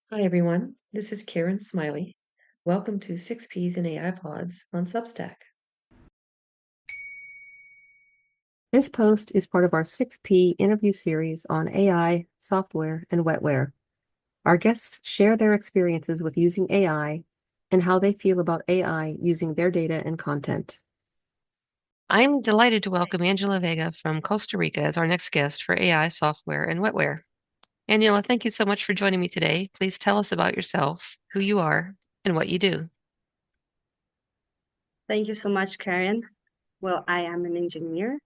Hi, everyone. This is Karen Smiley. Welcome to 6Ps and AI Pods on Substack. This post is part of our 6P interview series on AI, software, and wetware. Our guests share their experiences with using AI and how they feel about AI using their data and content. I'm delighted to welcome Anyela Vega from Costa Rica as our next guest for AI, software, and wetware. Anyela, thank you so much for joining me today. Please tell us about yourself, who you are, and what you do. Thank you so much, Karen. Well, I am an engineer.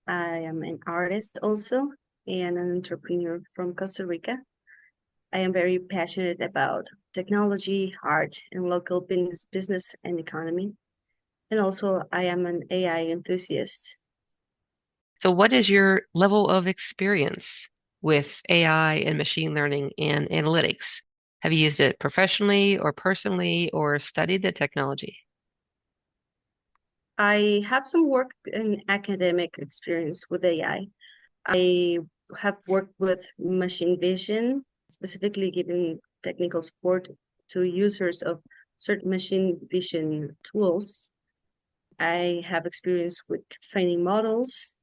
I am an artist also, and an entrepreneur from Costa Rica. I am very passionate about technology, art, and local business and economy. And also, I am an AI enthusiast. So, what is your level of experience with AI and machine learning and analytics? Have you used it professionally or personally or studied the technology? I have some work in academic experience with AI. I have worked with machine vision, specifically giving technical support to users of certain machine vision tools. I have experience with training models,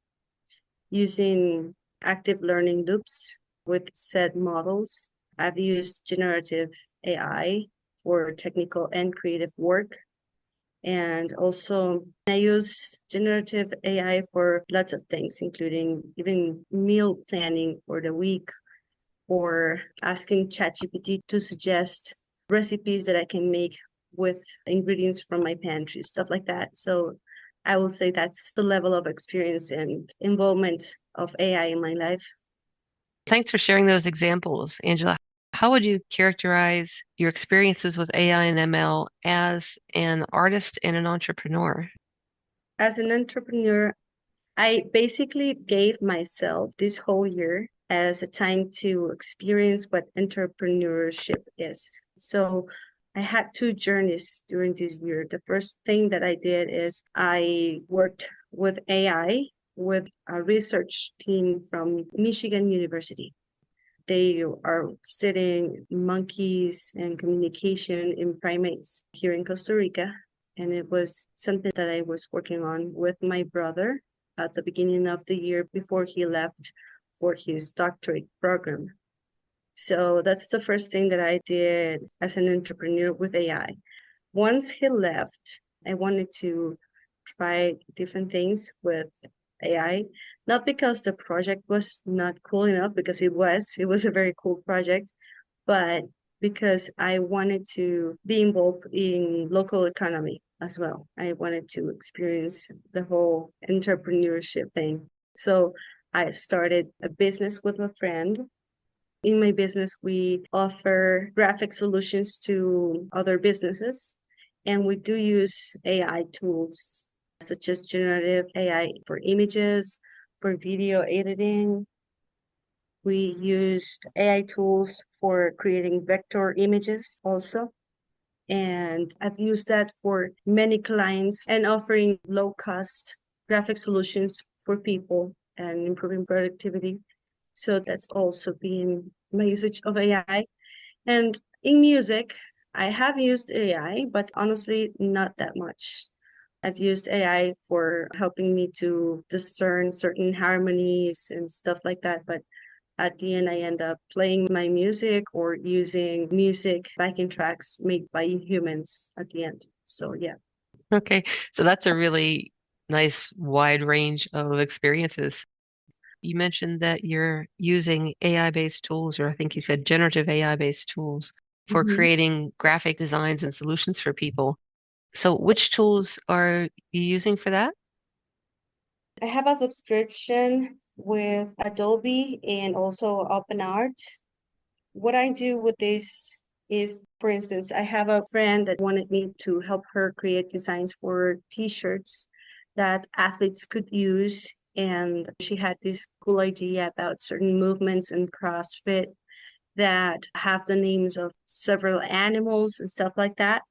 using active learning loops with said models. I've used generative AI for technical and creative work. And also, I use generative AI for lots of things, including even meal planning for the week, or asking ChatGPT to suggest recipes that I can make with ingredients from my pantry, stuff like that. So I will say that's the level of experience and involvement of AI in my life. Thanks for sharing those examples, Angela. How would you characterize your experiences with AI and ML as an artist and an entrepreneur? As an entrepreneur, I basically gave myself this whole year as a time to experience what entrepreneurship is. So I had two journeys during this year. The first thing that I did is I worked with AI with a research team from Michigan University. They are studying monkeys and communication in primates here in Costa Rica. And it was something that I was working on with my brother at the beginning of the year before he left for his doctorate program. So that's the first thing that I did as an entrepreneur with AI. Once he left, I wanted to try different things with AI, not because the project was not cool enough, because it was a very cool project, but because I wanted to be involved in local economy as well. I wanted to experience the whole entrepreneurship thing. So I started a business with a friend. In my business, we offer graphic solutions to other businesses, and we do use AI tools such as generative AI for images, for video editing. We used AI tools for creating vector images also. And I've used that for many clients and offering low cost graphic solutions for people and improving productivity. So that's also been my usage of AI. And in music, I have used AI, but honestly, not that much. I've used AI for helping me to discern certain harmonies and stuff like that. But at the end, I end up playing my music or using music backing tracks made by humans at the end. So, yeah. Okay, so that's a really nice wide range of experiences. You mentioned that you're using AI-based tools, or I think you said generative AI-based tools for Mhm. creating graphic designs and solutions for people. So which tools are you using for that? I have a subscription with Adobe and also OpenArt. What I do with this is, for instance, I have a friend that wanted me to help her create designs for t-shirts that athletes could use. And she had this cool idea about certain movements in CrossFit that have the names of several animals and stuff like that.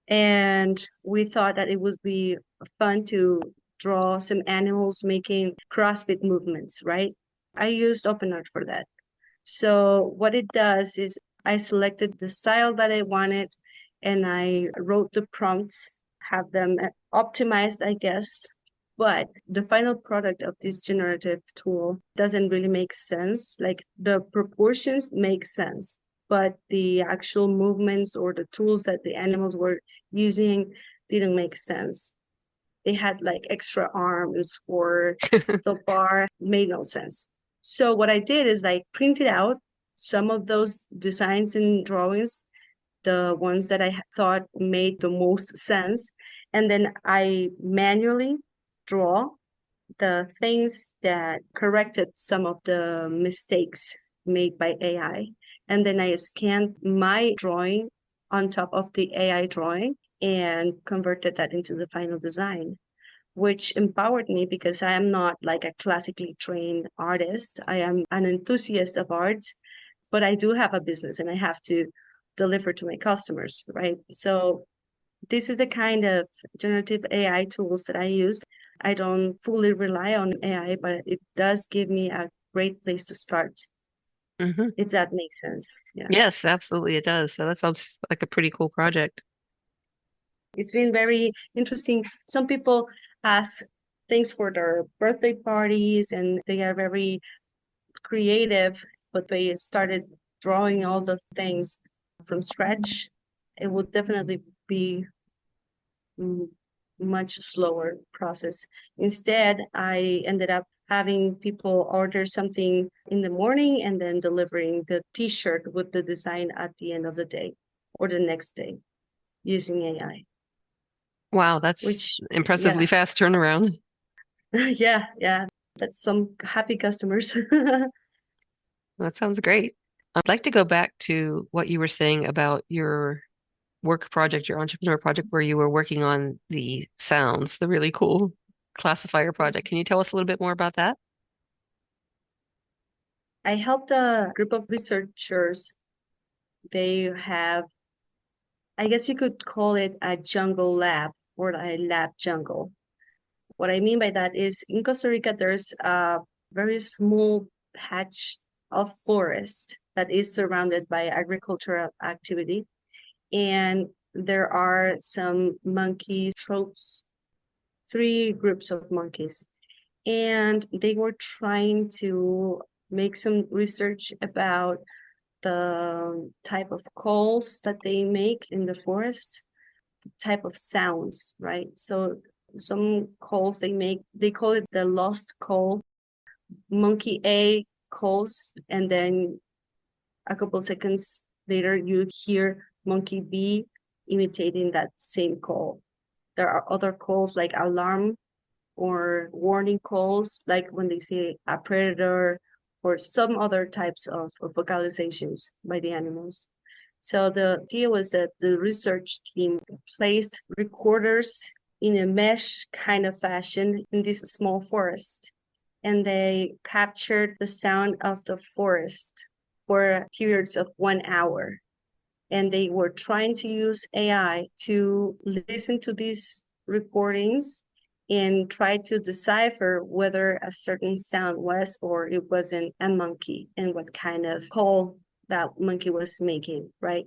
And we thought that it would be fun to draw some animals making CrossFit movements, right? I used OpenArt for that. So what it does is I selected the style that I wanted, and I wrote the prompts, have them optimized, I guess. But the final product of this generative tool doesn't really make sense. Like the proportions make sense, but the actual movements or the tools that the animals were using didn't make sense. They had like extra arms, or the bar made no sense. So what I did is I printed out some of those designs and drawings, the ones that I thought made the most sense, and then I manually draw the things that corrected some of the mistakes made by AI. And then I scanned my drawing on top of the AI drawing and converted that into the final design, which empowered me because I am not like a classically trained artist. I am an enthusiast of art, but I do have a business and I have to deliver to my customers, right? So this is the kind of generative AI tools that I use. I don't fully rely on AI, but it does give me a great place to start, if that makes sense. Yeah. Yes, absolutely it does. So that sounds like a pretty cool project. It's been very interesting. Some people ask things for their birthday parties and they are very creative, but they started drawing all the things from scratch. It would definitely be much slower process. Instead, I ended up having people order something in the morning and then delivering the t-shirt with the design at the end of the day or the next day using AI. Wow, that's Which, impressively yeah, fast turnaround. yeah, that's some happy customers. That sounds great. I'd like to go back to what you were saying about your work project, your entrepreneur project, where you were working on the sounds, the really cool classifier project. Can you tell us a little bit more about that? I helped a group of researchers. They have, I guess you could call it a jungle lab or a lab jungle. What I mean by that is in Costa Rica, there's a very small patch of forest that is surrounded by agricultural activity. And there are some monkey tropes, 3 groups of monkeys. And they were trying to make some research about the type of calls that they make in the forest, the type of sounds, right? So some calls they make, they call it the lost call. Monkey A calls, and then a couple seconds later, you hear monkey B imitating that same call. There are other calls like alarm or warning calls, like when they say a predator or some other types of vocalizations by the animals. So the idea was that the research team placed recorders in a mesh kind of fashion in this small forest, and they captured the sound of the forest for periods of 1 hour. And they were trying to use AI to listen to these recordings and try to decipher whether a certain sound was or it wasn't a monkey and what kind of call that monkey was making, right?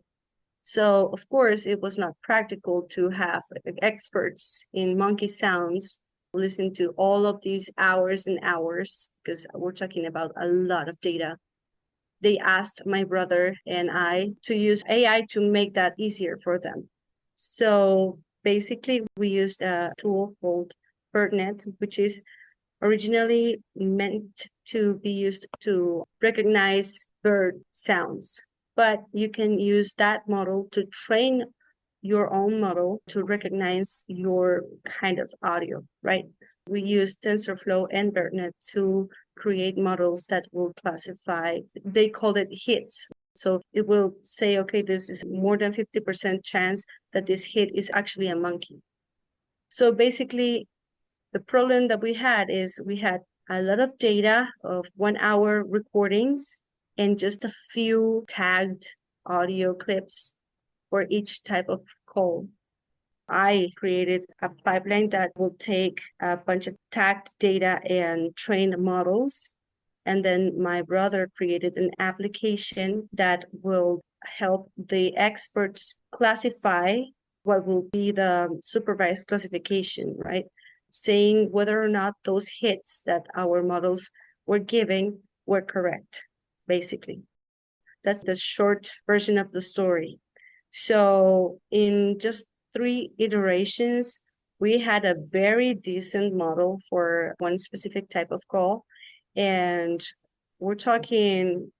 So, of course, it was not practical to have experts in monkey sounds listen to all of these hours and hours, because we're talking about a lot of data. They asked my brother and I to use AI to make that easier for them. So basically, we used a tool called BirdNet, which is originally meant to be used to recognize bird sounds. But you can use that model to train your own model to recognize your kind of audio, right? We use TensorFlow and BirdNet to create models that will classify, they call it hits. So it will say, okay, this is more than 50% chance that this hit is actually a monkey. So basically, the problem that we had is we had a lot of data of 1 hour recordings and just a few tagged audio clips for each type of call. I created a pipeline that will take a bunch of tagged data and train models. And then my brother created an application that will help the experts classify what will be the supervised classification, right? Saying whether or not those hits that our models were giving were correct, basically. That's the short version of the story. So in just 3 iterations, we had a very decent model for one specific type of call. And we're talking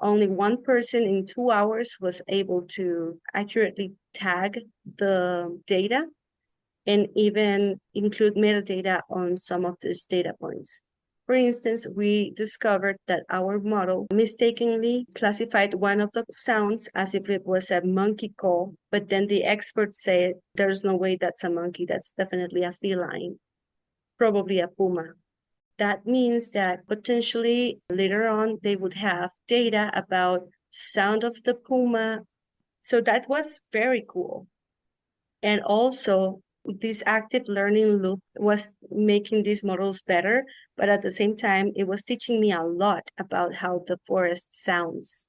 only one person in 2 hours was able to accurately tag the data and even include metadata on some of these data points. For instance, we discovered that our model mistakenly classified one of the sounds as if it was a monkey call, but then the experts said there's no way that's a monkey, that's definitely a feline, probably a puma. That means that potentially later on they would have data about the sound of the puma. So that was very cool. And also, this active learning loop was making these models better, but at the same time, it was teaching me a lot about how the forest sounds.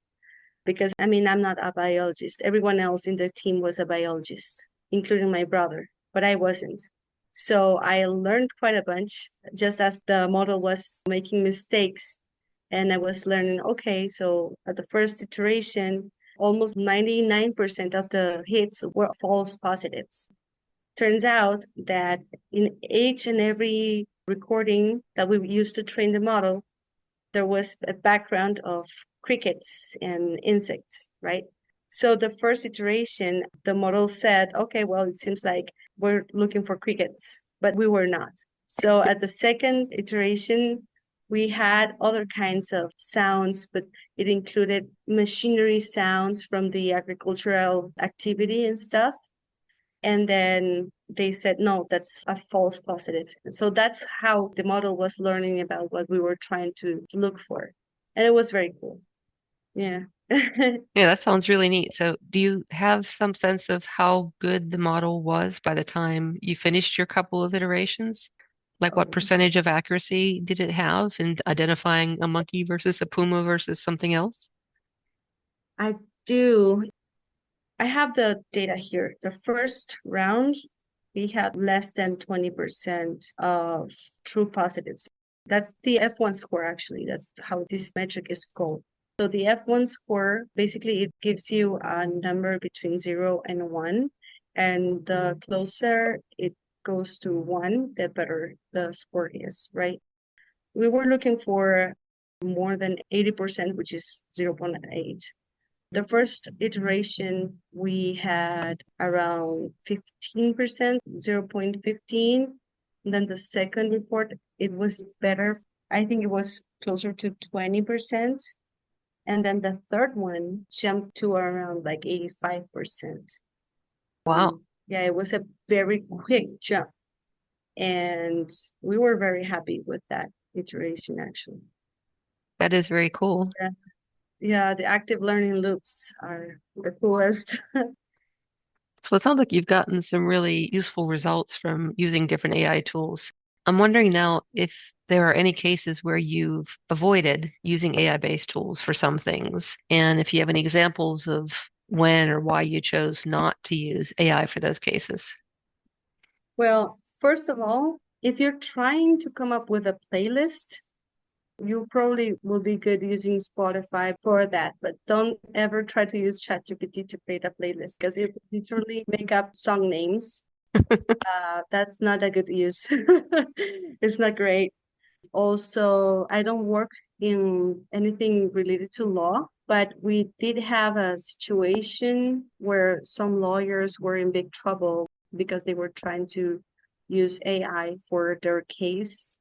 Because, I mean, I'm not a biologist. Everyone else in the team was a biologist, including my brother, but I wasn't. So I learned quite a bunch just as the model was making mistakes. And I was learning, okay, so at the first iteration, almost 99% of the hits were false positives. Turns out that in each and every recording that we used to train the model, there was a background of crickets and insects, right? So the first iteration, the model said, okay, well, it seems like we're looking for crickets, but we were not. So at the second iteration, we had other kinds of sounds, but it included machinery sounds from the agricultural activity and stuff. And then they said, no, that's a false positive. And so that's how the model was learning about what we were trying to look for. And it was very cool. Yeah. Yeah, that sounds really neat. So, do you have some sense of how good the model was by the time you finished your couple of iterations? Like, what percentage of accuracy did it have in identifying a monkey versus a puma versus something else? I do. I have the data here. The first round, we had less than 20% of true positives. That's the F1 score, actually. That's how this metric is called. So the F1 score, basically, it gives you a number between 0 and 1. And the closer it goes to 1, the better the score is, right? We were looking for more than 80%, which is 0.8. The first iteration, we had around 15%, 0.15. And then the second report, it was better. I think it was closer to 20%. And then the third one jumped to around like 85%. Wow. Yeah, it was a very quick jump. And we were very happy with that iteration, actually. That is very cool. Yeah. Yeah, the active learning loops are the coolest. So it sounds like you've gotten some really useful results from using different AI tools. I'm wondering now if there are any cases where you've avoided using AI-based tools for some things, and if you have any examples of when or why you chose not to use AI for those cases. Well, first of all, if you're trying to come up with a playlist, you probably will be good using Spotify for that, but don't ever try to use ChatGPT to create a playlist because it will literally make up song names. That's not a good use. It's not great. Also, I don't work in anything related to law, but we did have a situation where some lawyers were in big trouble because they were trying to use AI for their case,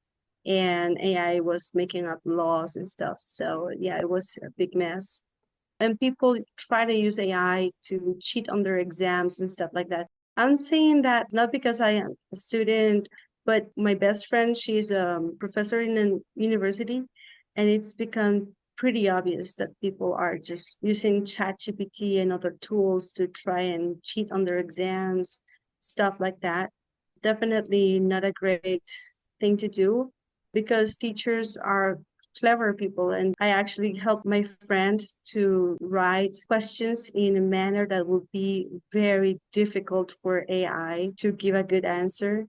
and AI was making up laws and stuff. So yeah, it was a big mess. And people try to use AI to cheat on their exams and stuff like that. I'm saying that not because I am a student, but my best friend, she's a professor in a university, and it's become pretty obvious that people are just using ChatGPT and other tools to try and cheat on their exams, stuff like that. Definitely not a great thing to do because teachers are clever people. And I actually helped my friend to write questions in a manner that would be very difficult for AI to give a good answer,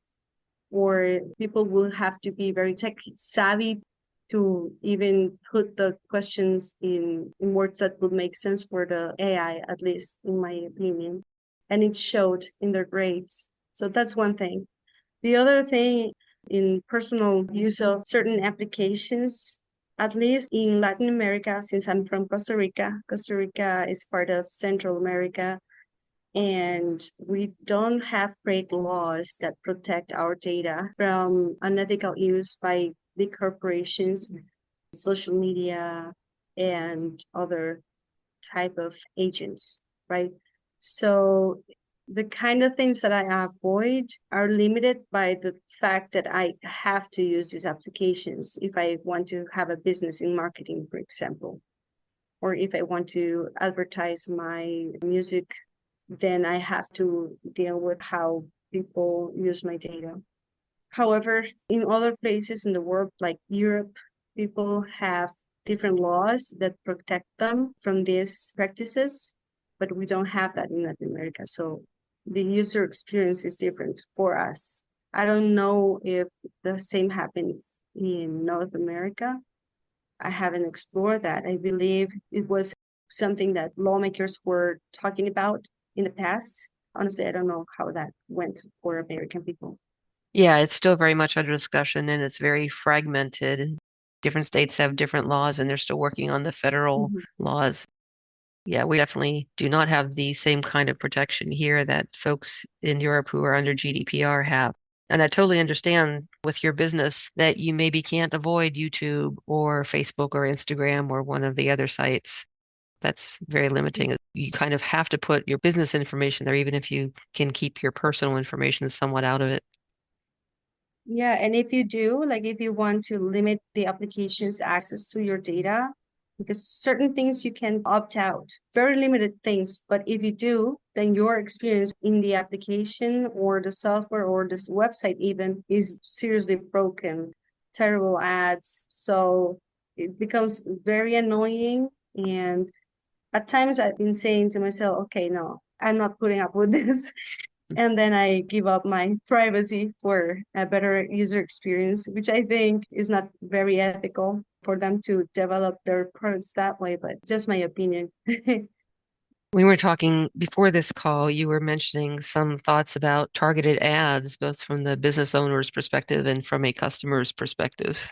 or people will have to be very tech savvy to even put the questions in words that would make sense for the AI, at least in my opinion. And it showed in their grades. So that's one thing. The other thing, in personal use of certain applications, at least in Latin America, since I'm from Costa Rica, Costa Rica is part of Central America, and we don't have great laws that protect our data from unethical use by big corporations, social media, and other type of agents, right? So the kind of things that I avoid are limited by the fact that I have to use these applications if I want to have a business in marketing, for example, or if I want to advertise my music, then I have to deal with how people use my data. However, in other places in the world, like Europe, people have different laws that protect them from these practices, but we don't have that in Latin America. So the user experience is different for us. I don't know if the same happens in North America. I haven't explored that. I believe it was something that lawmakers were talking about in the past. Honestly, I don't know how that went for American people. Yeah, it's still very much under discussion and it's very fragmented. Different states have different laws and they're still working on the federal laws. Yeah, we definitely do not have the same kind of protection here that folks in Europe who are under GDPR have. And I totally understand with your business that you maybe can't avoid YouTube or Facebook or Instagram or one of the other sites. That's very limiting. You kind of have to put your business information there, even if you can keep your personal information somewhat out of it. Yeah, and if you do, like if you want to limit the application's access to your data, because certain things you can opt out, very limited things. But if you do, then your experience in the application or the software or this website even is seriously broken, terrible ads. So it becomes very annoying. And at times I've been saying to myself, okay, no, I'm not putting up with this. And then I give up my privacy for a better user experience, which I think is not very ethical for them to develop their products that way, but just my opinion. We were talking before this call, you were mentioning some thoughts about targeted ads, both from the business owner's perspective and from a customer's perspective.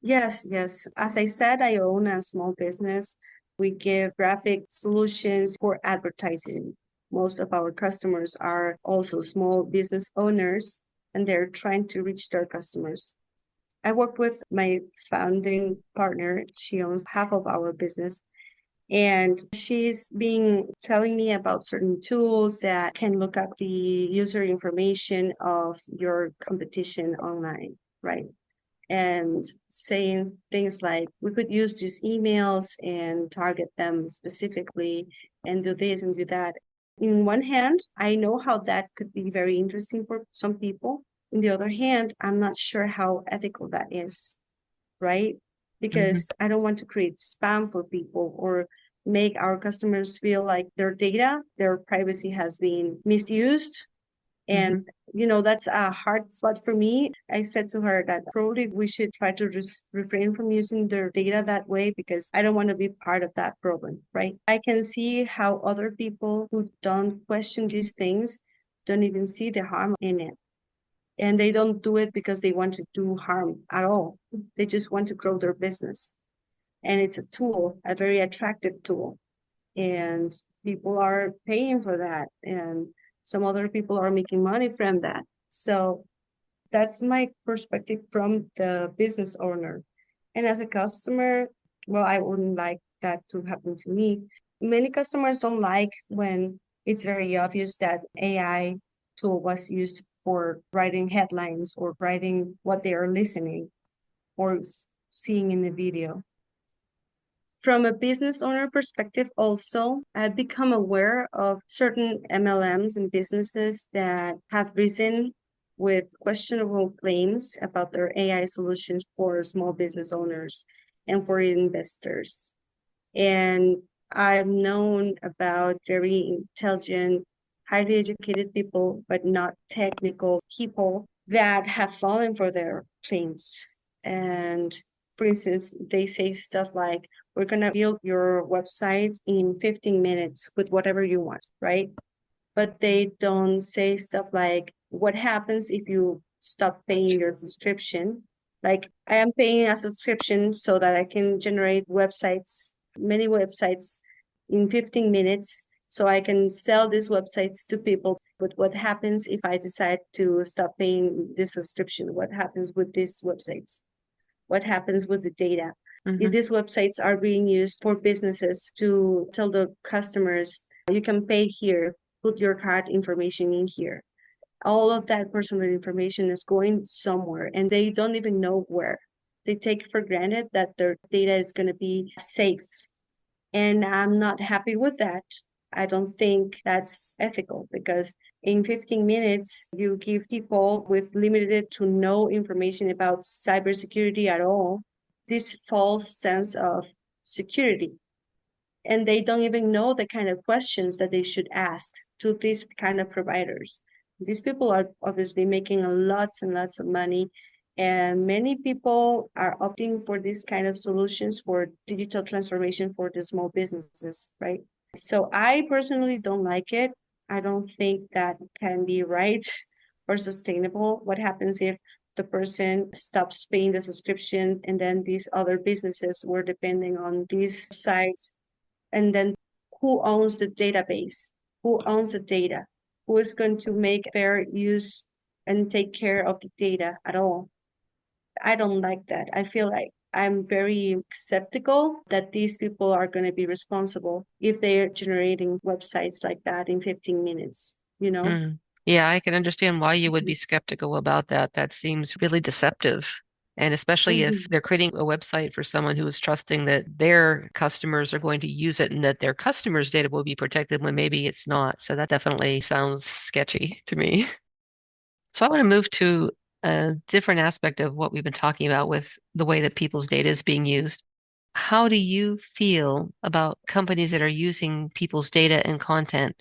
Yes, yes. As I said, I own a small business. We give graphic solutions for advertising. Most of our customers are also small business owners, and they're trying to reach their customers. I work with my founding partner. She owns half of our business. And she's been telling me about certain tools that can look up the user information of your competition online, right? And saying things like, we could use these emails and target them specifically and do this and do that. In one hand, I know how that could be very interesting for some people. On the other hand, I'm not sure how ethical that is, right? Because I don't want to create spam for people or make our customers feel like their data, their privacy has been misused. And, that's a hard spot for me. I said to her that probably we should try to just refrain from using their data that way because I don't want to be part of that problem, right? I can see how other people who don't question these things don't even see the harm in it. And they don't do it because they want to do harm at all. They just want to grow their business. And it's a tool, a very attractive tool. And people are paying for that. And some other people are making money from that. So that's my perspective from the business owner. And as a customer, well, I wouldn't like that to happen to me. Many customers don't like when it's very obvious that AI tool was used for writing headlines or writing what they are listening or seeing in the video. From a business owner perspective, also, I've become aware of certain MLMs and businesses that have risen with questionable claims about their AI solutions for small business owners. and for investors. And I've known about very intelligent, highly educated people, but not technical people that have fallen for their claims. And for instance, they say stuff like, we're going to build your website in 15 minutes with whatever you want, right? But they don't say stuff like, what happens if you stop paying your subscription? Like, I am paying a subscription so that I can generate websites, many websites in 15 minutes, so I can sell these websites to people. But what happens if I decide to stop paying this subscription? What happens with these websites? What happens with the data? If these websites are being used for businesses to tell the customers, you can pay here, put your card information in here. All of that personal information is going somewhere and they don't even know where. They take for granted that their data is going to be safe. And I'm not happy with that. I don't think that's ethical because in 15 minutes, you give people with limited to no information about cybersecurity at all this false sense of security. And they don't even know the kind of questions that they should ask to these kind of providers. These people are obviously making lots and lots of money. And many people are opting for this kind of solutions for digital transformation for the small businesses, right? So I personally don't like it. I don't think that can be right or sustainable. What happens if the person stops paying the subscription and then these other businesses were depending on these sites? And then who owns the database? Who owns the data? Who is going to make fair use and take care of the data at all? I don't like that. I feel like I'm very skeptical that these people are going to be responsible if they're generating websites like that in 15 minutes, you know? Yeah, I can understand why you would be skeptical about that. That seems really deceptive. And especially if they're creating a website for someone who is trusting that their customers are going to use it and that their customers' data will be protected when maybe it's not. So that definitely sounds sketchy to me. So I want to move to a different aspect of what we've been talking about with the way that people's data is being used. How do you feel about companies that are using people's data and content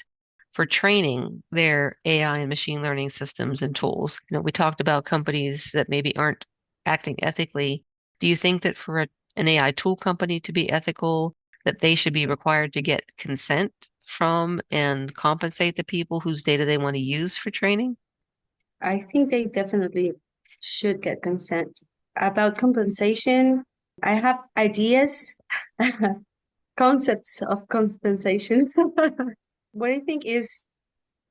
for training their AI and machine learning systems and tools? We talked about companies that maybe aren't acting ethically. Do you think that for an AI tool company to be ethical, that they should be required to get consent from and compensate the people whose data they want to use for training? I think they definitely should get consent. About compensation, I have ideas, concepts of compensations. What I think is,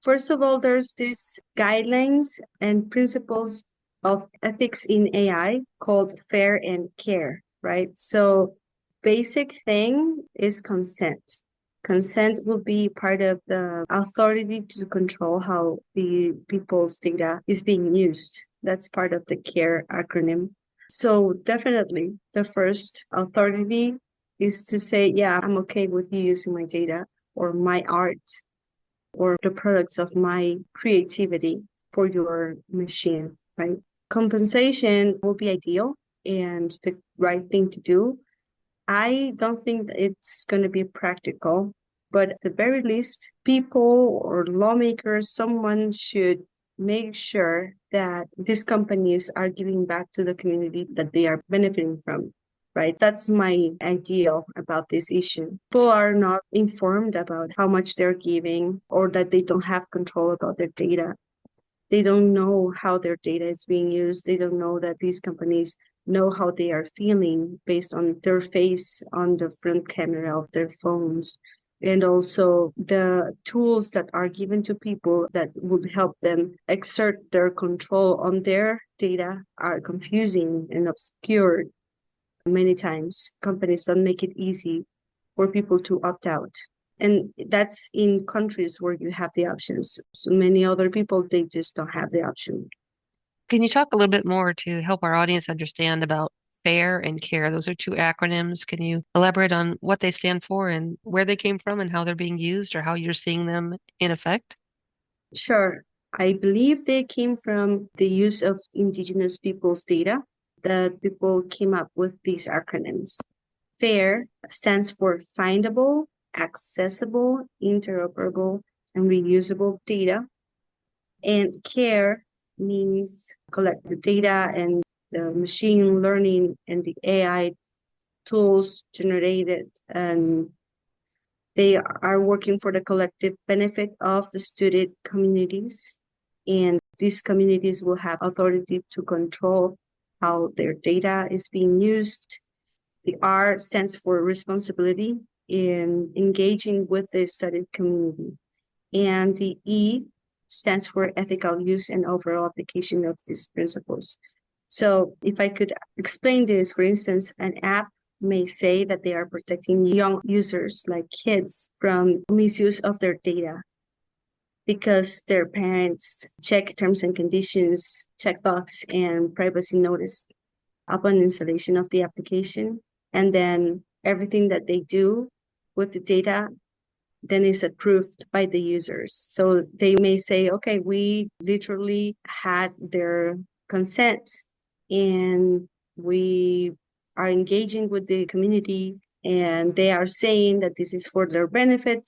first of all, there's these guidelines and principles of ethics in AI called fair and care, right? So basic thing is consent. Consent will be part of the authority to control how the people's data is being used. That's part of the CARE acronym. So definitely the first authority is to say, yeah, I'm okay with you using my data or my art or the products of my creativity for your machine, right? Compensation will be ideal and the right thing to do. I don't think it's going to be practical, but at the very least, people or lawmakers, someone should make sure that these companies are giving back to the community that they are benefiting from, right? That's my ideal about this issue. People are not informed about how much they're giving or that they don't have control about their data. They don't know how their data is being used. They don't know that these companies know how they are feeling based on their face on the front camera of their phones. And also the tools that are given to people that would help them exert their control on their data are confusing and obscured. Many times companies don't make it easy for people to opt out. And that's in countries where you have the options. So many other people, they just don't have the option. Can you talk a little bit more to help our audience understand about FAIR and CARE? Those are two acronyms. Can you elaborate on what they stand for and where they came from and how they're being used or how you're seeing them in effect? Sure. I believe they came from the use of indigenous people's data. that people came up with these acronyms. FAIR stands for findable, accessible, interoperable, and reusable data. And CARE means collect the data and the machine learning and the AI tools generated, and they are working for the collective benefit of the student communities. And these communities will have authority to control how their data is being used. The R stands for responsibility in engaging with the study community. And the E stands for ethical use and overall application of these principles. So if I could explain this, for instance, an app may say that they are protecting young users like kids from misuse of their data because their parents check terms and conditions, checkbox, and privacy notice upon installation of the application. And then everything that they do with the data then is approved by the users. So they may say, okay, we literally had their consent and we are engaging with the community and they are saying that this is for their benefit.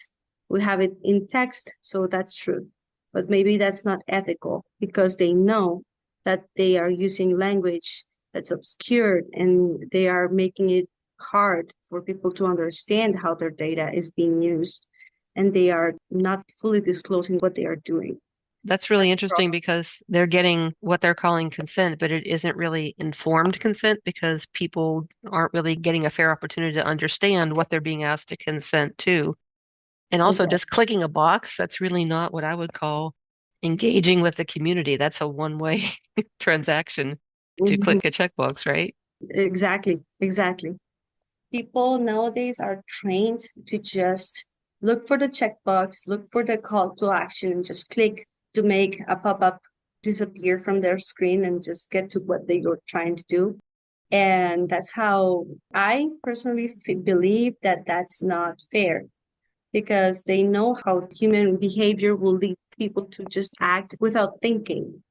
We have it in text, so that's true. But maybe that's not ethical because they know that they are using language that's obscured and they are making it hard for people to understand how their data is being used, and they are not fully disclosing what they are doing. That's really interesting because they're getting what they're calling consent, but it isn't really informed consent because people aren't really getting a fair opportunity to understand what they're being asked to consent to. And also Exactly. just clicking a box, that's really not what I would call engaging with the community. That's a one-way transaction to Mhm. click a checkbox, right? Exactly. People nowadays are trained to just look for the checkbox, look for the call to action, just click to make a pop-up disappear from their screen and just get to what they were trying to do. And that's how I personally believe that that's not fair because they know how human behavior will lead people to just act without thinking.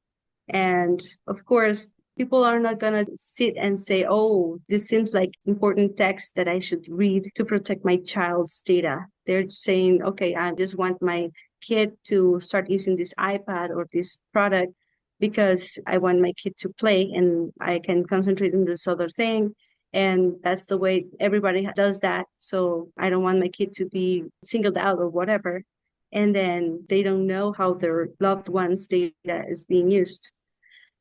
And of course, people are not going to sit and say, oh, this seems like important text that I should read to protect my child's data. They're saying, okay, I just want my kid to start using this iPad or this product because I want my kid to play and I can concentrate on this other thing. And that's the way everybody does that. So I don't want my kid to be singled out or whatever. And then they don't know how their loved one's data is being used.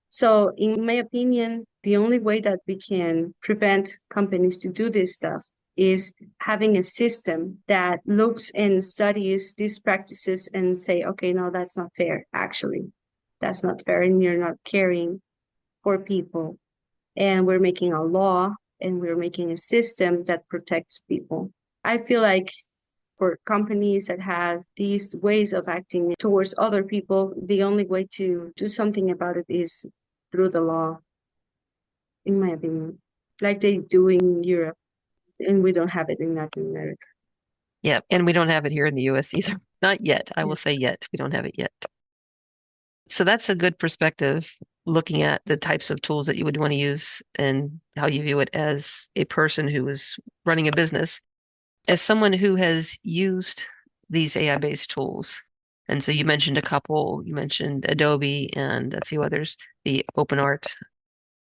So in my opinion, the only way that we can prevent companies to do this stuff is having a system that looks and studies these practices and say, okay, no, that's not fair. Actually, that's not fair. And you're not caring for people. And we're making a law and we're making a system that protects people. I feel like for companies that have these ways of acting towards other people, the only way to do something about it is through the law, in my opinion, like they do in Europe, and we don't have it in Latin America. Yeah, and we don't have it here in the US either. Not yet. I Yeah. will say yet. We don't have it yet. So that's a good perspective looking at the types of tools that you would want to use and how you view it as a person who is running a business. As someone who has used these AI-based tools, and so you mentioned a couple, you mentioned Adobe and a few others, the OpenArt.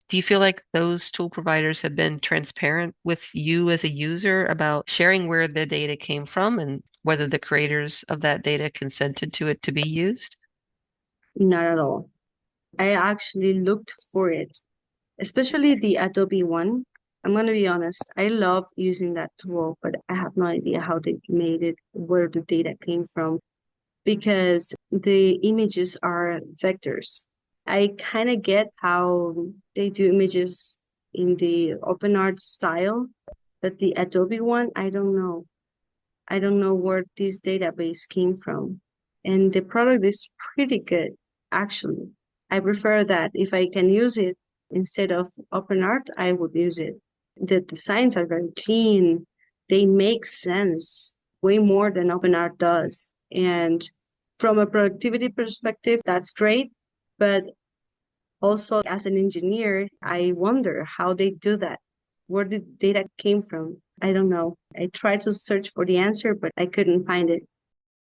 Do you feel like those tool providers have been transparent with you as a user about sharing where the data came from and whether the creators of that data consented to it to be used? Not at all. I actually looked for it, especially the Adobe one. I'm going to be honest, I love using that tool, but I have no idea how they made it, where the data came from, because the images are vectors. I kind of get how they do images in the OpenArt style, but the Adobe one, I don't know. I don't know where this database came from. And the product is pretty good, actually. I prefer that. If I can use it instead of OpenArt, I would use it. The designs are very clean. They make sense way more than OpenArt does. And from a productivity perspective, that's great. But Also, as an engineer, I wonder how they do that. Where the data came from? I don't know. I tried to search for the answer, but I couldn't find it.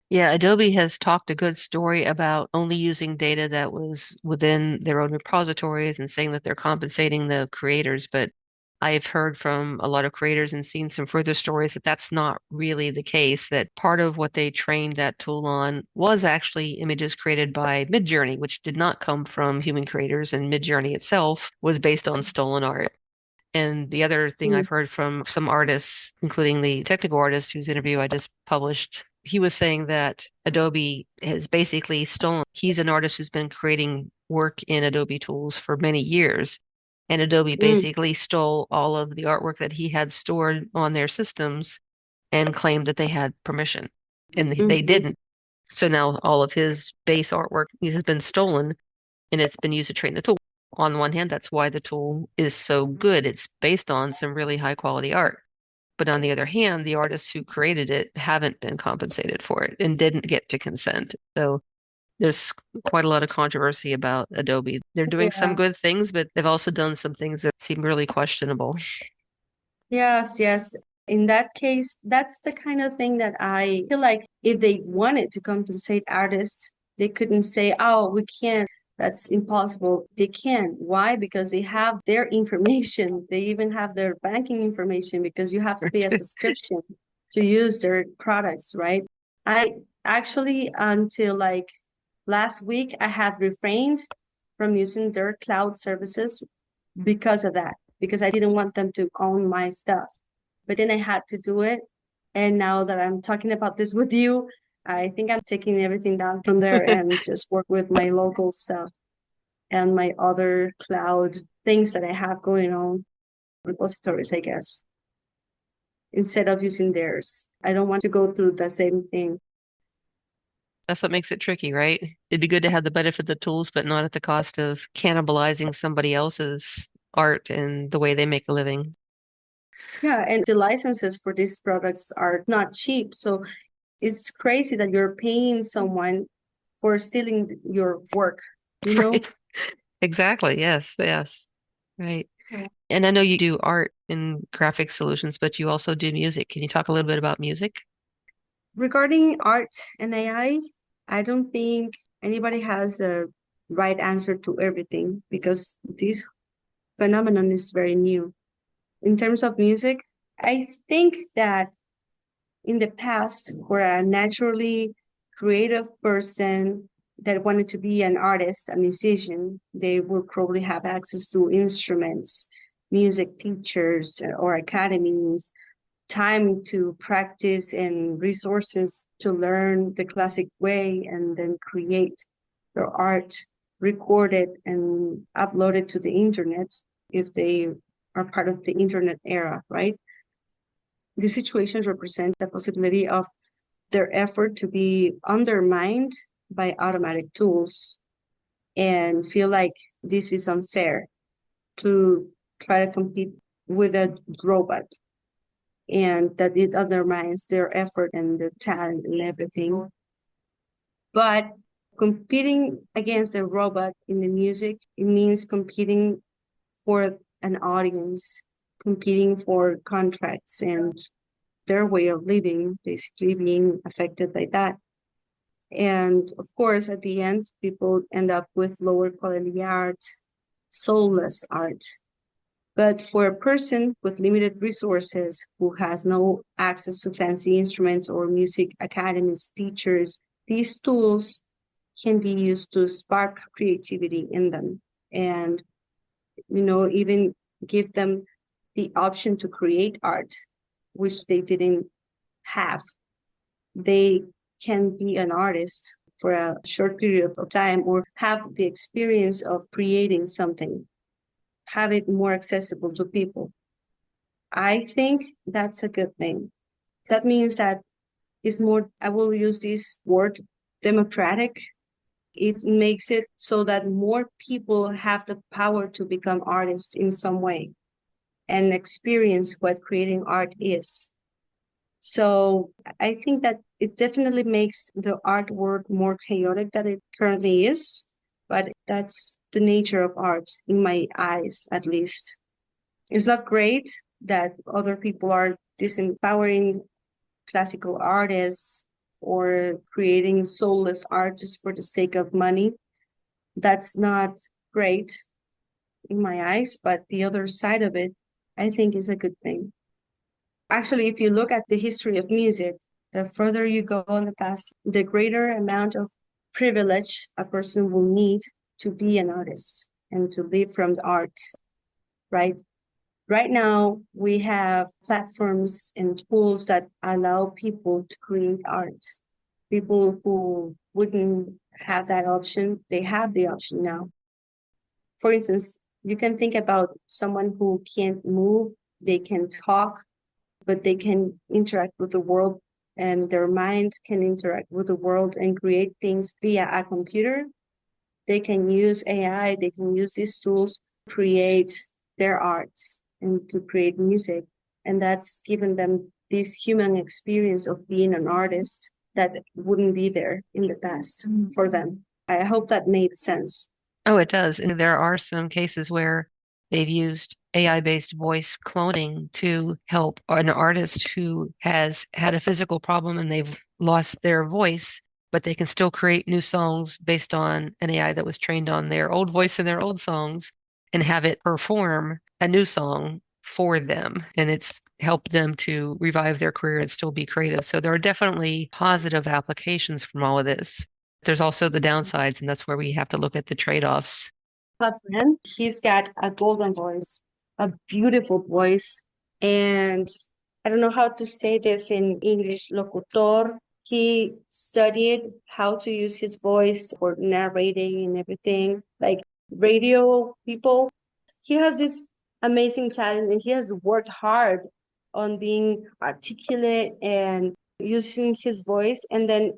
Yeah, Adobe has talked a good story about only using data that was within their own repositories and saying that they're compensating the creators. But I've heard from a lot of creators and seen some further stories that that's not really the case, that part of what they trained that tool on was actually images created by Midjourney, which did not come from human creators, and Midjourney itself was based on stolen art. And the other thing Mm, I've heard from some artists, including the technical artist whose interview I just published, he was saying that Adobe has basically stolen. He's an artist who's been creating work in Adobe tools for many years. And Adobe mm, basically stole all of the artwork that he had stored on their systems and claimed that they had permission. And they mhm. didn't. So now all of his base artwork has been stolen and it's been used to train the tool. On one hand, that's why the tool is so good. It's based on some really high quality art. But on the other hand, the artists who created it haven't been compensated for it and didn't get to consent. So there's quite a lot of controversy about Adobe. They're doing some Yeah. good things, but they've also done some things that seem really questionable. Yes, yes. In that case, that's the kind of thing that I feel like if they wanted to compensate artists, they couldn't say, oh, we can't. That's impossible. They can. Why? Because they have their information. They even have their banking information because you have to pay a subscription to use their products, right? I actually, until like last week, I had refrained from using their cloud services because of that, because I didn't want them to own my stuff. But then I had to do it. And now that I'm talking about this with you, I think I'm taking everything down from there and just work with my local stuff and my other cloud things that I have going on, repositories, I guess, instead of using theirs. I don't want to go through the same thing. That's what makes it tricky, right? It'd be good to have the benefit of the tools, but not at the cost of cannibalizing somebody else's art and the way they make a living. Yeah, and the licenses for these products are not cheap. So it's crazy that you're paying someone for stealing your work, you know? Right. Exactly. Yes. Yes. Right. Yeah. And I know you do art and graphic solutions, but you also do music. Can you talk a little bit about music? Regarding art and AI, I don't think anybody has a right answer to everything because this phenomenon is very new. In terms of music, I think that in the past, for a naturally creative person that wanted to be an artist, a musician, they would probably have access to instruments, music teachers, or academies, time to practice, and resources to learn the classic way and then create their art, record it, and upload it to the internet if they are part of the internet era, right? These situations represent the possibility of their effort to be undermined by automatic tools and feel like this is unfair to try to compete with a robot and that it undermines their effort and their talent and everything. But competing against a robot in the music, it means competing for an audience, competing for contracts and their way of living, basically being affected by that. And of course, at the end, people end up with lower quality art, soulless art. But for a person with limited resources who has no access to fancy instruments or music academies, teachers, these tools can be used to spark creativity in them and, even give them the option to create art, which they didn't have. They can be an artist for a short period of time or have the experience of creating something, have it more accessible to people. I think that's a good thing. That means that it's more, I will use this word, democratic. It makes it so that more people have the power to become artists in some way and experience what creating art is. So I think that it definitely makes the art world more chaotic than it currently is. but that's the nature of art, in my eyes at least. It's not great that other people are disempowering classical artists or creating soulless art just for the sake of money. That's not great in my eyes, but the other side of it, I think, is a good thing. Actually, if you look at the history of music, the further you go in the past, the greater amount of privilege a person will need to be an artist and to live from the art, right? Right now, we have platforms and tools that allow people to create art. People who wouldn't have that option, they have the option now. For instance, you can think about someone who can't move, they can talk, but they can interact with the world, and their mind can interact with the world and create things via a computer. They can use AI, they can use these tools to create their art and to create music. And that's given them this human experience of being an artist that wouldn't be there in the past for them. I hope that made sense. Oh, it does. And there are some cases where they've used AI-based voice cloning to help an artist who has had a physical problem and they've lost their voice, but they can still create new songs based on an AI that was trained on their old voice and their old songs and have it perform a new song for them. And it's helped them to revive their career and still be creative. So there are definitely positive applications from all of this. There's also the downsides, and that's where we have to look at the trade-offs. A friend, he's got a golden voice, a beautiful voice, and I don't know how to say this in English, locutor. He studied how to use his voice for narrating and everything, like radio people. He has this amazing talent and he has worked hard on being articulate and using his voice. And then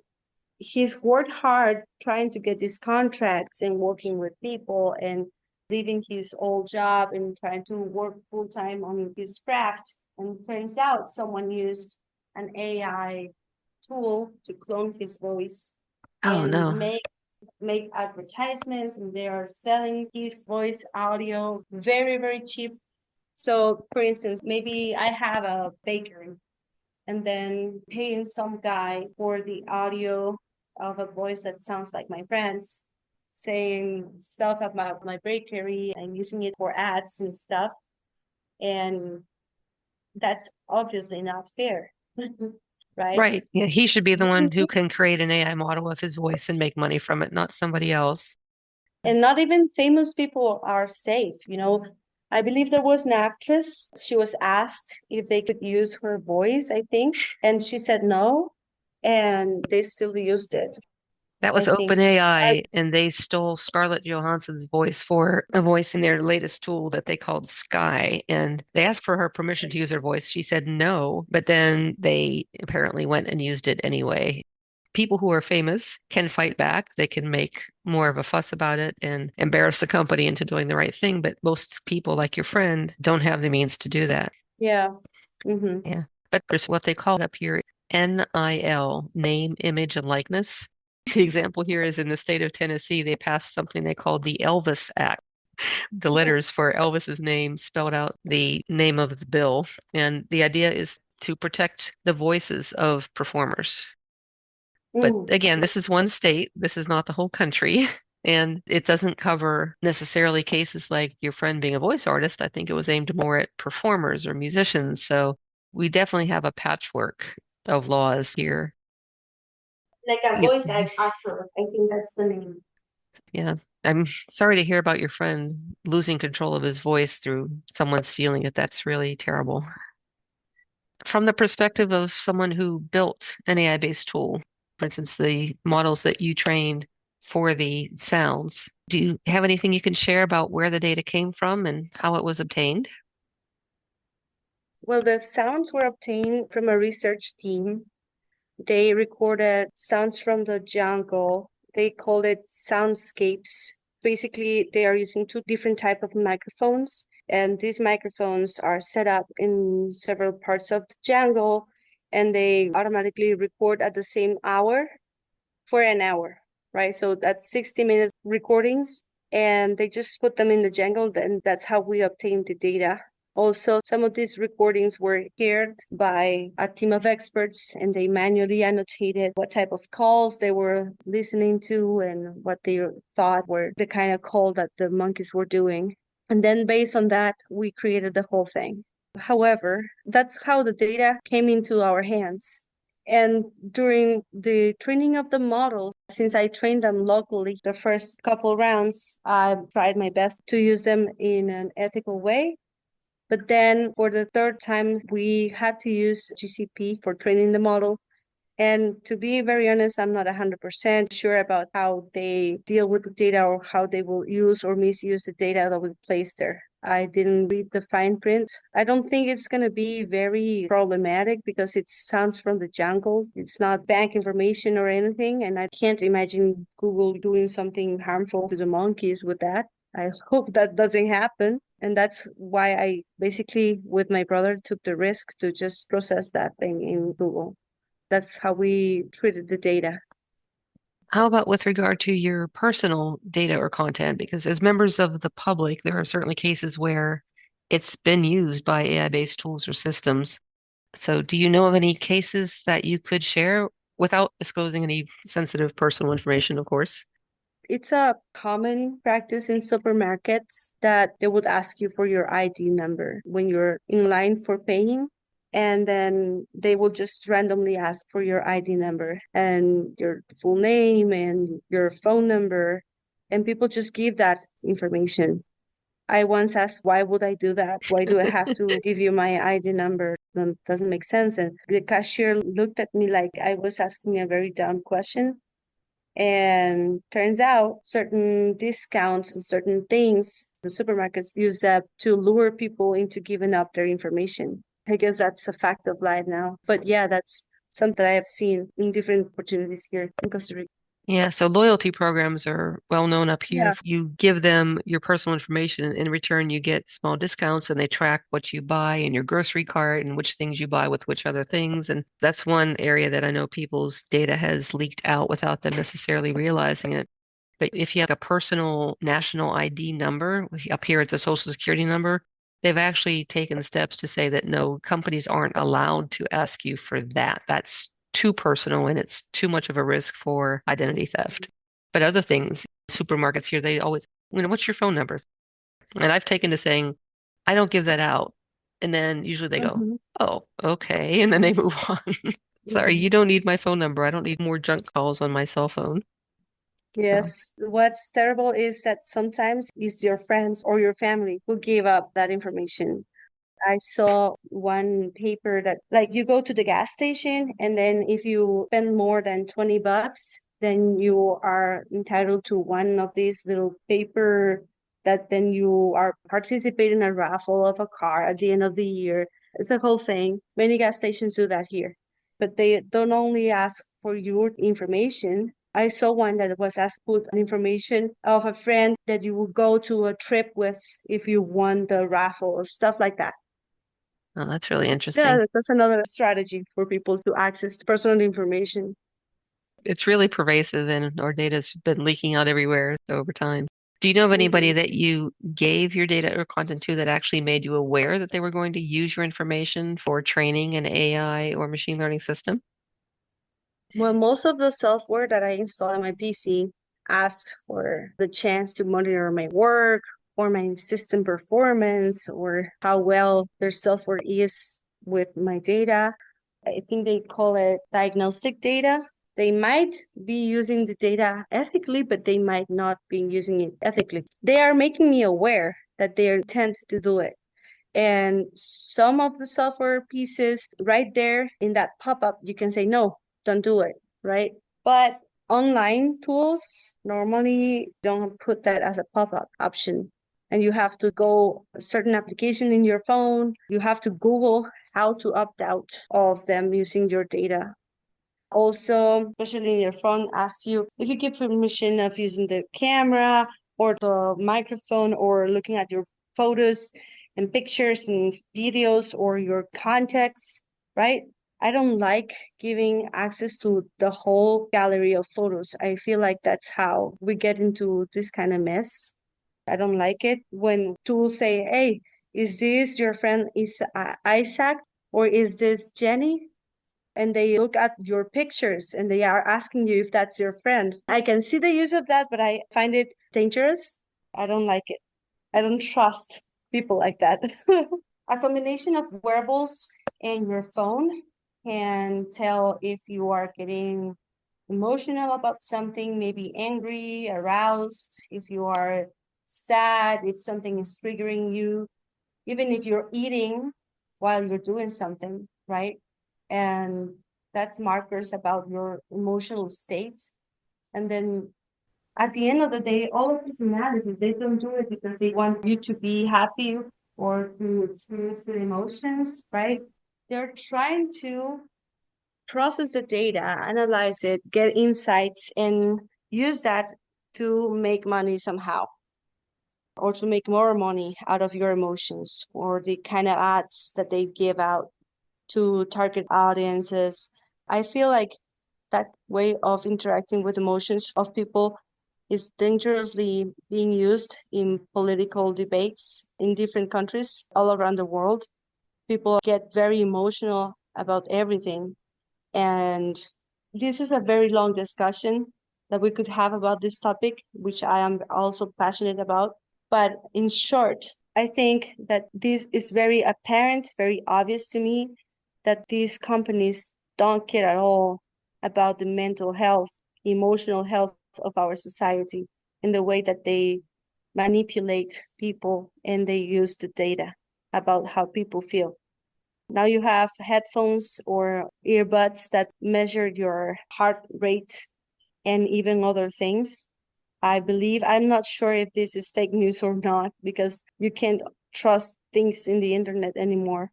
he's worked hard trying to get these contracts and working with people and leaving his old job and trying to work full time on his craft. And turns out someone used an AI tool to clone his voice Oh, and no. make advertisements, and they are selling his voice audio very, very cheap. So for instance, maybe I have a bakery and then paying some guy for the audio of a voice that sounds like my friend's, saying stuff about my bakery and using it for ads and stuff. And that's obviously not fair, right? Right. Yeah, he should be the one who can create an AI model of his voice and make money from it, not somebody else. And not even famous people are safe. I believe there was an actress. She was asked if they could use her voice, I think, and she said no, and they still used it. That was I think. I, OpenAI, and they stole Scarlett Johansson's voice for a voice in their latest tool that they called Sky. And they asked for her permission to use her voice. She said no, but then they apparently went and used it anyway. People who are famous can fight back. They can make more of a fuss about it and embarrass the company into doing the right thing. But most people, like your friend, don't have the means to do that. yeah. Mm-hmm. Yeah. But there's what they call up here NIL, name, image, and likeness. The example here is in the state of Tennessee, they passed something they called the Elvis Act. The letters for Elvis's name spelled out the name of the bill. And the idea is to protect the voices of performers. But again, this is one state. This is not the whole country. And it doesn't cover necessarily cases like your friend being a voice artist. I think it was aimed more at performers or musicians. So we definitely have a patchwork of laws here. Like a voice actor, I think that's the name. Yeah. I'm sorry to hear about your friend losing control of his voice through someone stealing it. That's really terrible. From the perspective of someone who built an AI-based tool, for instance, the models that you trained for the sounds, do you have anything you can share about where the data came from and how it was obtained? Well, the sounds were obtained from a research team. They recorded sounds from the jungle. They called it soundscapes. Basically, they are using two different types of microphones, and these microphones are set up in several parts of the jungle, and they automatically record at the same hour for an hour. right? So that's 60 minutes recordings, and they just put them in the jungle, and that's how we obtained the data. Also, some of these recordings were heard by a team of experts, and they manually annotated what type of calls they were listening to and what they thought were the kind of call that the monkeys were doing. And then based on that, we created the whole thing. However, that's how the data came into our hands. And during the training of the model, since I trained them locally, the first couple rounds, I tried my best to use them in an ethical way. But then for the third time, we had to use GCP for training the model. And to be very honest, I'm not 100% sure about how they deal with the data or how they will use or misuse the data that we placed there. I didn't read the fine print. I don't think it's going to be very problematic because it sounds from the jungle. It's not bank information or anything. And I can't imagine Google doing something harmful to the monkeys with that. I hope that doesn't happen. And that's why I basically, with my brother, took the risk to just process that thing in Google. That's how we treated the data. How about with regard to your personal data or content? Because as members of the public, there are certainly cases where it's been used by AI-based tools or systems. So do you know of any cases that you could share without disclosing any sensitive personal information, of course? It's a common practice in supermarkets that they would ask you for your ID number when you're in line for paying. And then they will just randomly ask for your ID number and your full name and your phone number. And people just give that information. I once asked, why would I do that? Why do I have to give you my ID number? That doesn't make sense. And the cashier looked at me like I was asking a very dumb question. And turns out certain discounts and certain things, the supermarkets use that to lure people into giving up their information. I guess that's a fact of life now. But yeah, that's something that I have seen in different opportunities here in Costa Rica. Yeah, so loyalty programs are well known up here. Yeah. You give them your personal information, and in return, you get small discounts, and they track what you buy in your grocery cart and which things you buy with which other things. And that's one area that I know people's data has leaked out without them necessarily realizing it. But if you have a personal national ID number, up here it's a social security number, they've actually taken steps to say that no, companies aren't allowed to ask you for that. That's too personal and it's too much of a risk for identity theft. But other things, supermarkets here, they always, what's your phone number? And I've taken to saying, I don't give that out. And then usually they go, oh, okay. And then they move on. Sorry, you don't need my phone number. I don't need more junk calls on my cell phone. Yes. What's terrible is that sometimes it's your friends or your family who give up that information. I saw one paper that like you go to the gas station and then if you spend more than $20, then you are entitled to one of these little paper that then you are participating in a raffle of a car at the end of the year. It's a whole thing. Many gas stations do that here, but they don't only ask for your information. I saw one that was asked put information of a friend that you will go to a trip with if you won the raffle or stuff like that. Oh, that's really interesting. Yeah, that's another strategy for people to access personal information. It's really pervasive and our data's been leaking out everywhere over time. Do you know of anybody that you gave your data or content to that actually made you aware that they were going to use your information for training an AI or machine learning system? Well, most of the software that I install on my PC asks for the chance to monitor my work or my system performance or how well their software is with my data. I think they call it diagnostic data. They might be using the data ethically, but they might not be using it ethically. They are making me aware that they intend to do it. And some of the software pieces right there in that pop-up, you can say, no, don't do it, right? But online tools normally don't put that as a pop-up option. And you have to go a certain application in your phone. You have to Google how to opt out of them using your data. Also, especially in your phone, asks you if you give permission of using the camera or the microphone or looking at your photos and pictures and videos or your contacts, right? I don't like giving access to the whole gallery of photos. I feel like that's how we get into this kind of mess. I don't like it when tools say, hey, is this your friend Isaac or is this Jenny? And they look at your pictures and they are asking you if that's your friend. I can see the use of that, but I find it dangerous. I don't like it. I don't trust people like that. A combination of wearables and your phone can tell if you are getting emotional about something, maybe angry, aroused, if you are sad, if something is triggering you, even if you're eating while you're doing something, right? And that's markers about your emotional state. And then at the end of the day, all of this analysis, they don't do it because they want you to be happy or to experience the emotions, right? They're trying to process the data, analyze it, get insights, and use that to make money somehow, or to make more money out of your emotions or the kind of ads that they give out to target audiences. I feel like that way of interacting with emotions of people is dangerously being used in political debates in different countries all around the world. People get very emotional about everything. And this is a very long discussion that we could have about this topic, which I am also passionate about. But in short, I think that this is very apparent, very obvious to me that these companies don't care at all about the mental health, emotional health of our society in the way that they manipulate people and they use the data about how people feel. Now you have headphones or earbuds that measure your heart rate and even other things. I believe, I'm not sure if this is fake news or not, because you can't trust things in the internet anymore,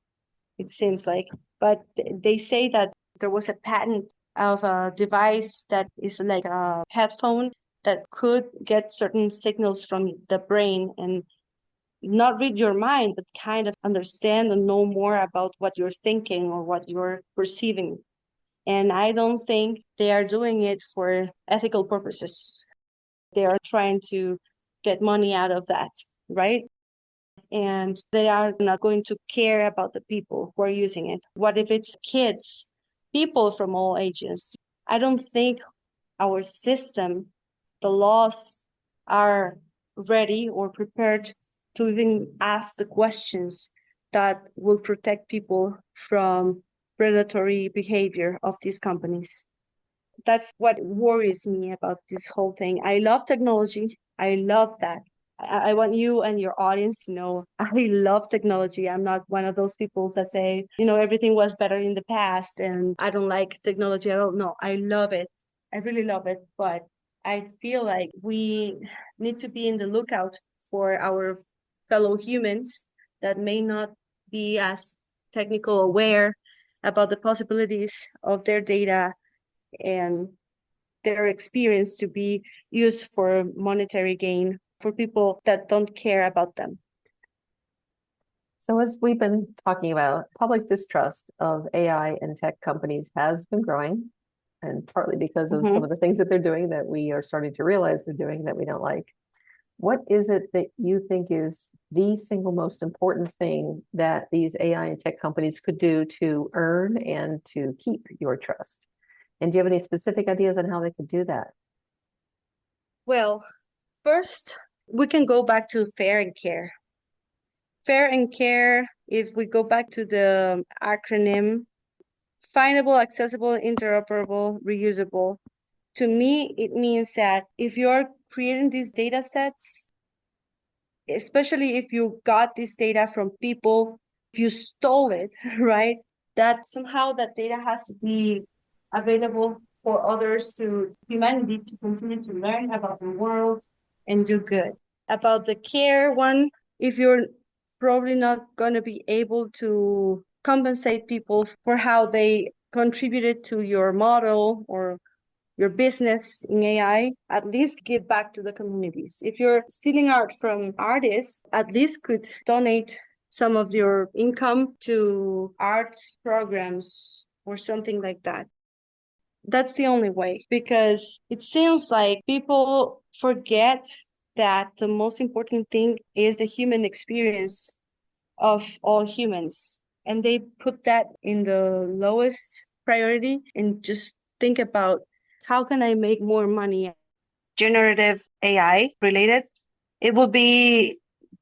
it seems like. But they say that there was a patent of a device that is like a headphone that could get certain signals from the brain and not read your mind, but kind of understand and know more about what you're thinking or what you're perceiving. And I don't think they are doing it for ethical purposes. They are trying to get money out of that, right? And they are not going to care about the people who are using it. What if it's kids, people from all ages? I don't think our system, the laws are ready or prepared to even ask the questions that will protect people from predatory behavior of these companies. That's what worries me about this whole thing. I love technology. I love that. I want you and your audience to know I love technology. I'm not one of those people that say, everything was better in the past and I don't like technology at all. No, I love it. I really love it. But I feel like we need to be in the lookout for our fellow humans that may not be as technical aware about the possibilities of their data and their experience to be used for monetary gain for people that don't care about them. So as we've been talking about, public distrust of AI and tech companies has been growing, and partly because of some of the things that they're doing that we are starting to realize they're doing that we don't like. What is it that you think is the single most important thing that these AI and tech companies could do to earn and to keep your trust? And do you have any specific ideas on how they could do that? Well, first, we can go back to fair and care. Fair and care, if we go back to the acronym, findable, accessible, interoperable, reusable. To me, it means that if you're creating these data sets, especially if you got this data from people, if you stole it, right? That somehow that data has to be available for others, to humanity, to continue to learn about the world and do good. About the care one, if you're probably not going to be able to compensate people for how they contributed to your model or your business in AI, at least give back to the communities. If you're stealing art from artists, at least could donate some of your income to art programs or something like that. That's the only way, because it seems like people forget that the most important thing is the human experience of all humans. And they put that in the lowest priority and just think about, how can I make more money? Generative AI related, it would be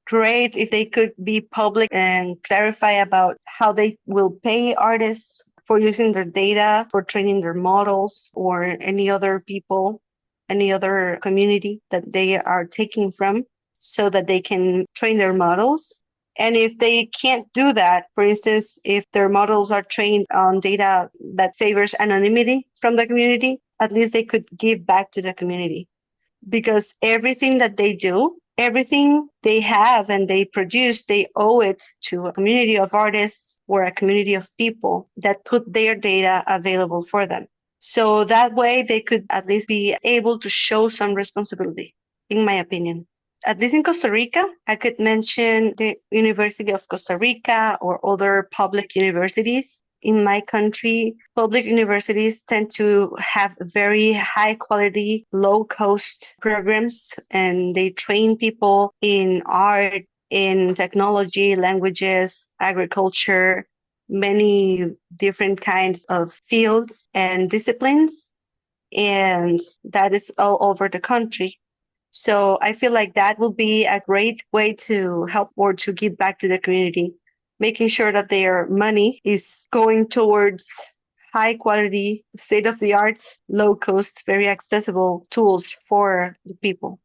great if they could be public and clarify about how they will pay artists for using their data, for training their models, or any other people, any other community that they are taking from, so that they can train their models. And if they can't do that, for instance, if their models are trained on data that favors anonymity from the community, at least they could give back to the community, because everything that they do, everything they have and they produce, they owe it to a community of artists or a community of people that put their data available for them. So that way they could at least be able to show some responsibility, in my opinion. At least in Costa Rica, I could mention the University of Costa Rica or other public universities. In my country, public universities tend to have very high quality, low cost programs, and they train people in art, in technology, languages, agriculture, many different kinds of fields and disciplines. And that is all over the country. So I feel like that will be a great way to help or to give back to the community, making sure that their money is going towards high quality, state of the art, low cost, very accessible tools for the people.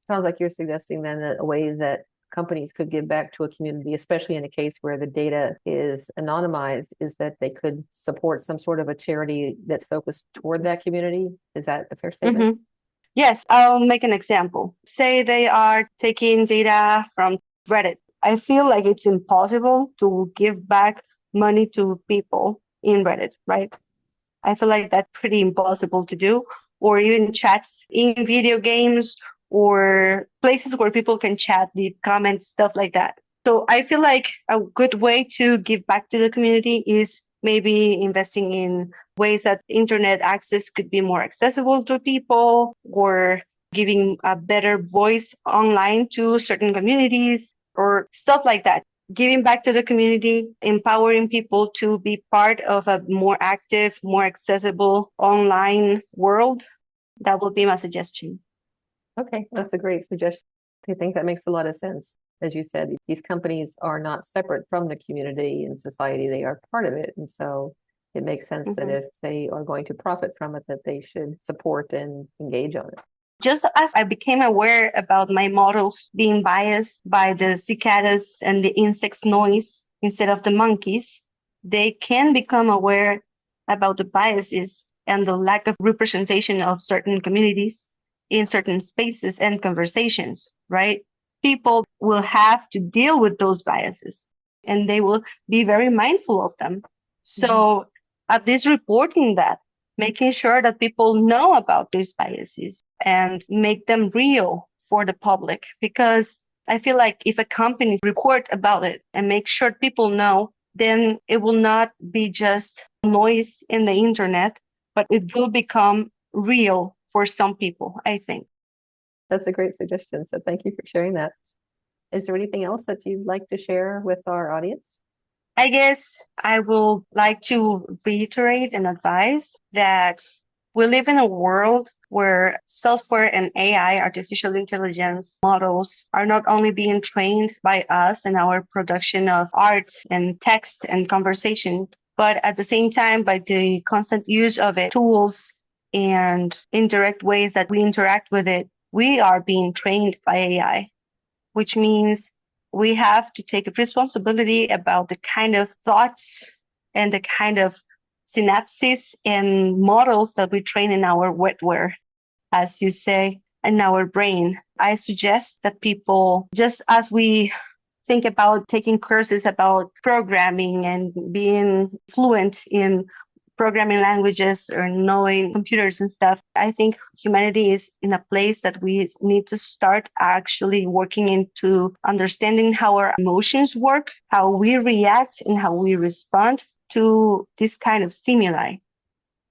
Sounds like you're suggesting then that a way that companies could give back to a community, especially in a case where the data is anonymized, is that they could support some sort of a charity that's focused toward that community. Is that a fair statement? Mm-hmm. Yes, I'll make an example. Say they are taking data from Reddit. I feel like it's impossible to give back money to people in Reddit, right? I feel like that's pretty impossible to do, or even chats in video games or places where people can chat, leave comments, stuff like that. So I feel like a good way to give back to the community is maybe investing in ways that internet access could be more accessible to people, or giving a better voice online to certain communities or stuff like that. Giving back to the community, empowering people to be part of a more active, more accessible online world. That would be my suggestion. Okay, that's a great suggestion. I think that makes a lot of sense. As you said, these companies are not separate from the community and society, they are part of it. And so it makes sense that if they are going to profit from it, that they should support and engage on it. Just as I became aware about my models being biased by the cicadas and the insects' noise instead of the monkeys, they can become aware about the biases and the lack of representation of certain communities in certain spaces and conversations, right? People will have to deal with those biases and they will be very mindful of them. So at least reporting that, making sure that people know about these biases and make them real for the public. Because I feel like if a company report about it and make sure people know, then it will not be just noise in the internet, but it will become real for some people, I think. That's a great suggestion. So thank you for sharing that. Is there anything else that you'd like to share with our audience? I guess I will like to reiterate and advise that we live in a world where software and AI, artificial intelligence models, are not only being trained by us in our production of art and text and conversation, but at the same time, by the constant use of it, tools and indirect ways that we interact with it, we are being trained by AI, which means we have to take responsibility about the kind of thoughts and the kind of synapses and models that we train in our wetware, as you say, in our brain. I suggest that people, just as we think about taking courses about programming and being fluent in programming languages or knowing computers and stuff, I think humanity is in a place that we need to start actually working into understanding how our emotions work, how we react and how we respond to this kind of stimuli,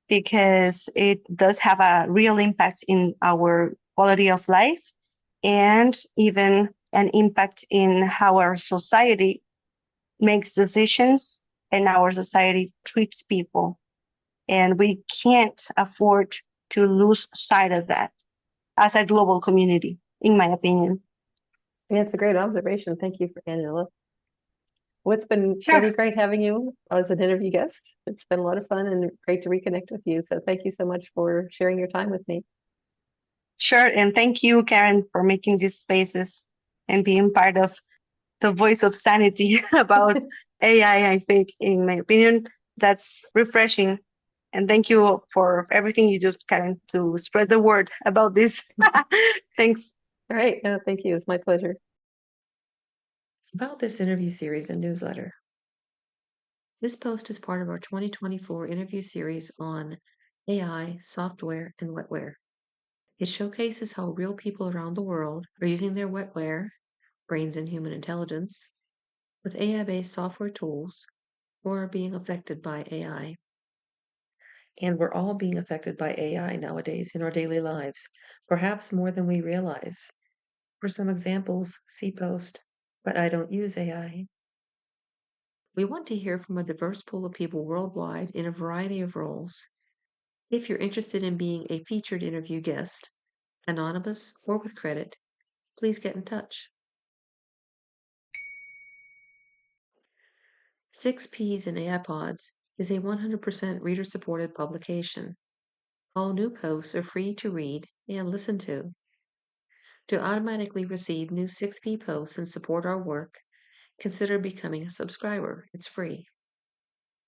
because it does have a real impact in our quality of life and even an impact in how our society makes decisions and our society treats people. And we can't afford to lose sight of that as a global community, in my opinion. Yeah, it's a great observation. Thank you, Angela. Well, it's been Sure. really great having you as an interview guest. It's been a lot of fun and great to reconnect with you. So thank you so much for sharing your time with me. Sure. And thank you, Karen, for making these spaces and being part of the voice of sanity about AI. I think, in my opinion, that's refreshing. And thank you for everything you do, Karen, to spread the word about this. Thanks. All right. Thank you. It's my pleasure. About this interview series and newsletter. This post is part of our 2024 interview series on AI, software, and wetware. It showcases how real people around the world are using their wetware, brains and human intelligence, with AI-based software tools, or are being affected by AI. And we're all being affected by AI nowadays in our daily lives, perhaps more than we realize. For some examples, see post, but I don't use AI. We want to hear from a diverse pool of people worldwide in a variety of roles. If you're interested in being a featured interview guest, anonymous or with credit, please get in touch. 6 Ps in AI Pods is a 100% reader-supported publication. All new posts are free to read and listen to. To automatically receive new 6P posts and support our work, consider becoming a subscriber. It's free.